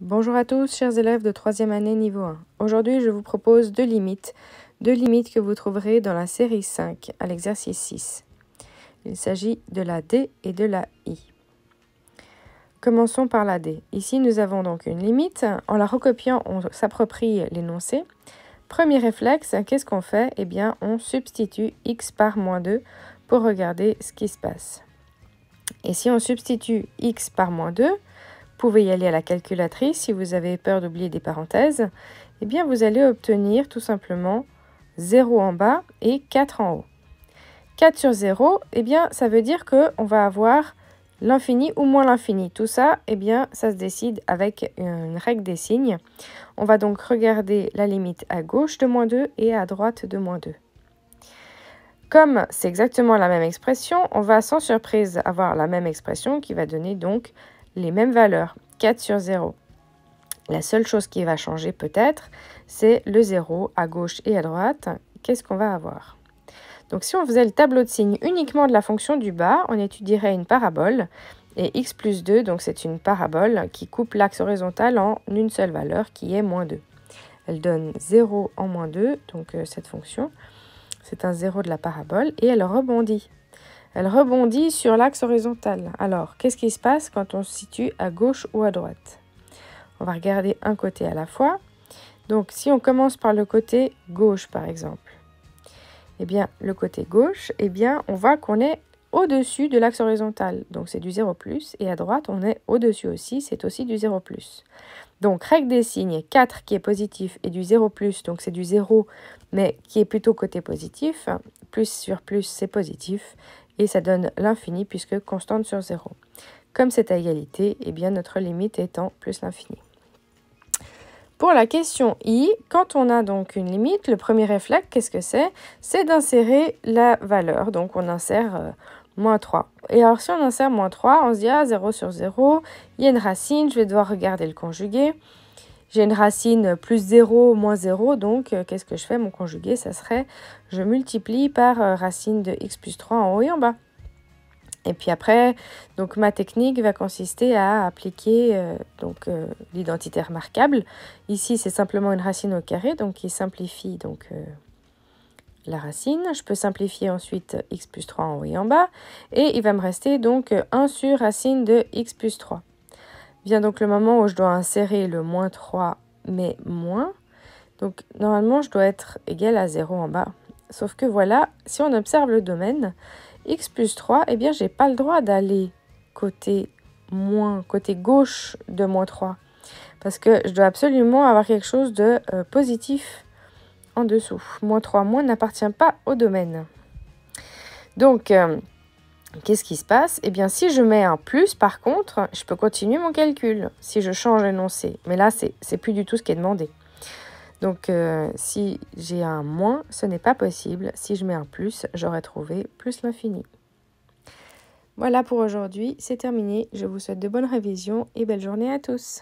Bonjour à tous, chers élèves de 3e année niveau 1. Aujourd'hui, je vous propose deux limites que vous trouverez dans la série 5 à l'exercice 6. Il s'agit de la D et de la I. Commençons par la D. Ici, nous avons donc une limite. En la recopiant, on s'approprie l'énoncé. Premier réflexe, qu'est-ce qu'on fait? Eh bien, on substitue x par moins 2 pour regarder ce qui se passe. Et si on substitue x par moins 2, vous pouvez y aller à la calculatrice si vous avez peur d'oublier des parenthèses. Eh bien, vous allez obtenir tout simplement 0 en bas et 4 en haut. 4 sur 0, eh bien, ça veut dire qu'on va avoir l'infini ou moins l'infini. Tout ça, eh bien, ça se décide avec une règle des signes. On va donc regarder la limite à gauche de moins 2 et à droite de moins 2. Comme c'est exactement la même expression, on va sans surprise avoir la même expression qui va donner donc les mêmes valeurs, 4 sur 0. La seule chose qui va changer peut-être, c'est le 0 à gauche et à droite. Qu'est-ce qu'on va avoir? Donc si on faisait le tableau de signes uniquement de la fonction du bas, on étudierait une parabole. Et x plus 2, donc c'est une parabole qui coupe l'axe horizontal en une seule valeur qui est moins 2. Elle donne 0 en moins 2, donc cette fonction, c'est un 0 de la parabole, et elle rebondit. Elle rebondit sur l'axe horizontal. Alors, qu'est-ce qui se passe quand on se situe à gauche ou à droite? On va regarder un côté à la fois. Donc, si on commence par le côté gauche, par exemple, eh bien, le côté gauche, eh bien, on voit qu'on est au-dessus de l'axe horizontal. Donc, c'est du 0+. Et à droite, on est au-dessus aussi, c'est aussi du 0+. Donc, règle des signes, 4 qui est positif et du 0+, donc c'est du 0, mais qui est plutôt côté positif. Plus sur plus, c'est positif. Et ça donne l'infini puisque constante sur 0. Comme c'est à égalité, eh bien notre limite étant plus l'infini. Pour la question I, quand on a donc une limite, le premier réflexe, qu'est-ce que c'est? C'est d'insérer la valeur. Donc on insère moins 3. Et alors si on insère moins 3, on se dit, ah, 0 sur 0, il y a une racine, je vais devoir regarder le conjugué. J'ai une racine plus 0, moins 0, donc qu'est-ce que je fais? Mon conjugué, ça serait, je multiplie par racine de x plus 3 en haut et en bas. Et puis après, donc ma technique va consister à appliquer l'identité remarquable. Ici, c'est simplement une racine au carré, donc qui simplifie la racine. Je peux simplifier ensuite x plus 3 en haut et en bas. Et il va me rester donc 1 sur racine de x plus 3. Vient donc le moment où je dois insérer le moins 3, mais moins. Donc, normalement, je dois être égal à 0 en bas. Sauf que voilà, si on observe le domaine, x plus 3, eh bien, je n'ai pas le droit d'aller côté gauche de moins 3. Parce que je dois absolument avoir quelque chose de positif en dessous. Moins 3, moins n'appartient pas au domaine. Donc, qu'est-ce qui se passe? Eh bien, si je mets un plus, par contre, je peux continuer mon calcul si je change l'énoncé. Mais là, c'est plus du tout ce qui est demandé. Donc, si j'ai un moins, ce n'est pas possible. Si je mets un plus, j'aurai trouvé plus l'infini. Voilà pour aujourd'hui, c'est terminé. Je vous souhaite de bonnes révisions et belle journée à tous.